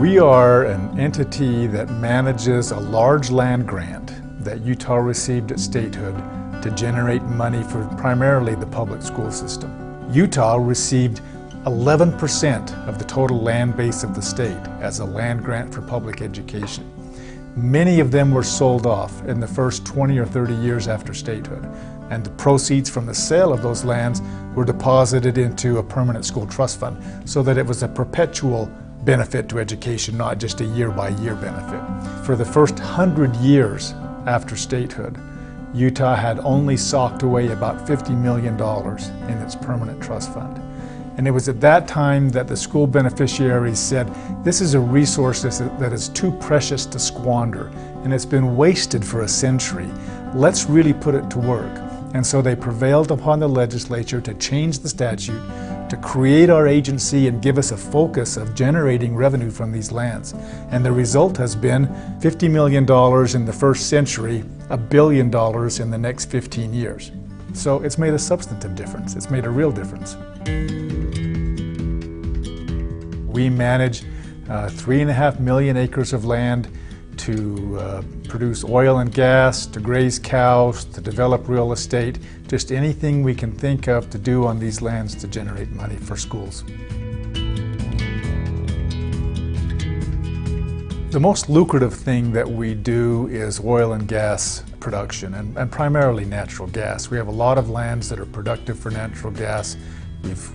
We are an entity that manages a large land grant that Utah received at statehood to generate money for primarily the public school system. Utah received 11% of the total land base of the state as a land grant for public education. Many of them were sold off in the first 20 or 30 years after statehood, and the proceeds from the sale of those lands were deposited into a permanent school trust fund so that it was a perpetual benefit to education, not just a year-by-year benefit. For the first 100 years after statehood, Utah had only socked away about $50 million in its permanent trust fund. And it was at that time that the school beneficiaries said, this is a resource that is too precious to squander, and it's been wasted for a century. Let's really put it to work. And so they prevailed upon the legislature to change the statute, to create our agency and give us a focus of generating revenue from these lands. And the result has been $50 million in the first century, $1 billion in the next 15 years. So it's made a substantive difference. It's made a real difference. We manage 3.5 million acres of land to produce oil and gas, to graze cows, to develop real estate, just anything we can think of to do on these lands to generate money for schools. The most lucrative thing that we do is oil and gas production, and primarily natural gas. We have a lot of lands that are productive for natural gas.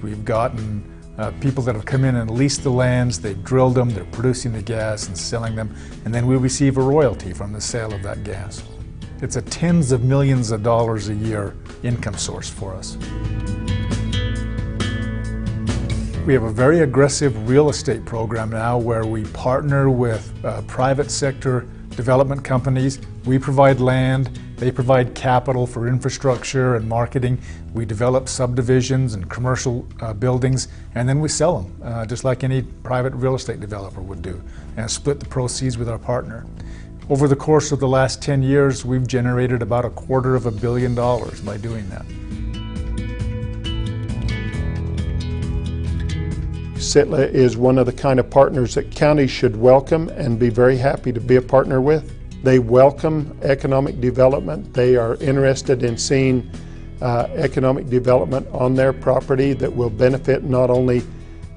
We've gotten people that have come in and leased the lands, they've drilled them, they're producing the gas and selling them, and then we receive a royalty from the sale of that gas. It's a tens of millions of dollars a year income source for us. We have a very aggressive real estate program now where we partner with private sector development companies. We provide land, they provide capital for infrastructure and marketing. We develop subdivisions and commercial buildings, and then we sell them, just like any private real estate developer would do, and split the proceeds with our partner. Over the course of the last 10 years, we've generated about $250 million by doing that. SITLA is one of the kind of partners that counties should welcome and be very happy to be a partner with. They welcome economic development. They are interested in seeing economic development on their property that will benefit not only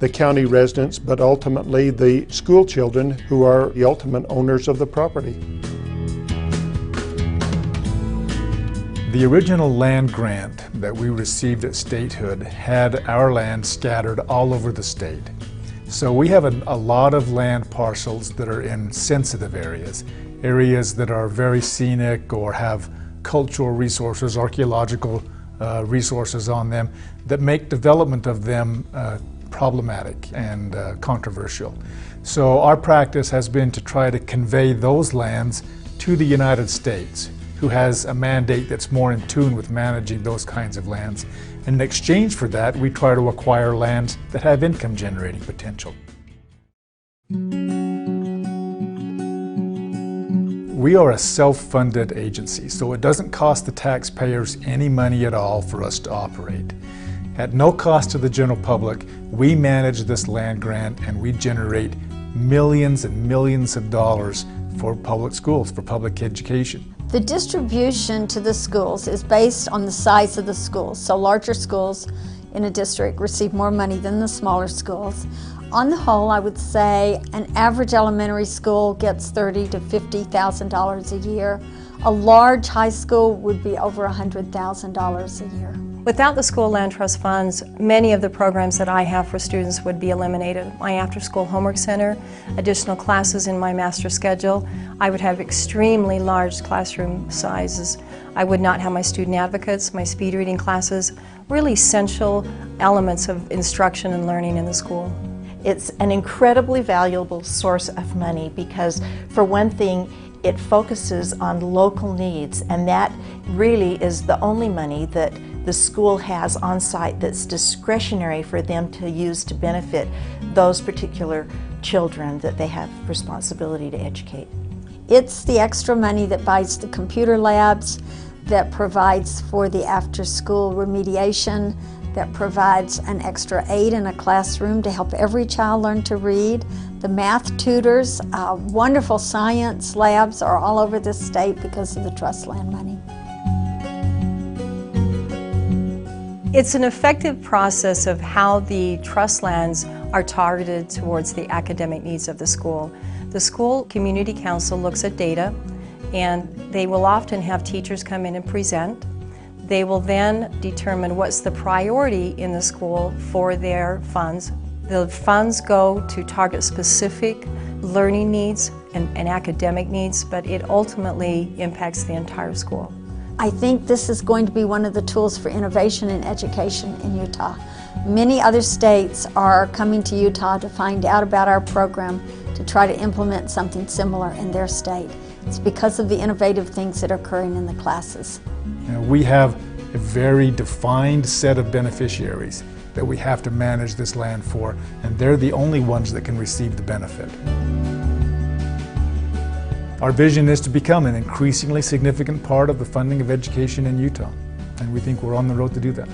the county residents, but ultimately the school children who are the ultimate owners of the property. The original land grant that we received at statehood had our land scattered all over the state. So we have a lot of land parcels that are in sensitive areas that are very scenic or have cultural resources, archaeological resources on them that make development of them problematic and controversial. So our practice has been to try to convey those lands to the United States, who has a mandate that's more in tune with managing those kinds of lands. And in exchange for that, we try to acquire lands that have income generating potential. We are a self-funded agency, so it doesn't cost the taxpayers any money at all for us to operate. At no cost to the general public, we manage this land grant and we generate millions and millions of dollars for public schools, for public education. The distribution to the schools is based on the size of the schools. So larger schools in a district receive more money than the smaller schools. On the whole, I would say an average elementary school gets $30,000 to $50,000 a year. A large high school would be over $100,000 a year. Without the school land trust funds, many of the programs that I have for students would be eliminated. My after-school homework center, additional classes in my master schedule, I would have extremely large classroom sizes. I would not have my student advocates, my speed reading classes, really essential elements of instruction and learning in the school. It's an incredibly valuable source of money because, for one thing, it focuses on local needs, and that really is the only money that the school has on site that's discretionary for them to use to benefit those particular children that they have responsibility to educate. It's the extra money that buys the computer labs, that provides for the after-school remediation, that provides an extra aid in a classroom to help every child learn to read. The math tutors, wonderful science labs are all over this state because of the trust land money. It's an effective process of how the trust lands are targeted towards the academic needs of the school. The school community council looks at data, and they will often have teachers come in and present. They will then determine what's the priority in the school for their funds. The funds go to target specific learning needs and academic needs, but it ultimately impacts the entire school. I think this is going to be one of the tools for innovation in education in Utah. Many other states are coming to Utah to find out about our program to try to implement something similar in their state. It's because of the innovative things that are occurring in the classes. We have a very defined set of beneficiaries that we have to manage this land for, and they're the only ones that can receive the benefit. Our vision is to become an increasingly significant part of the funding of education in Utah, and we think we're on the road to do that.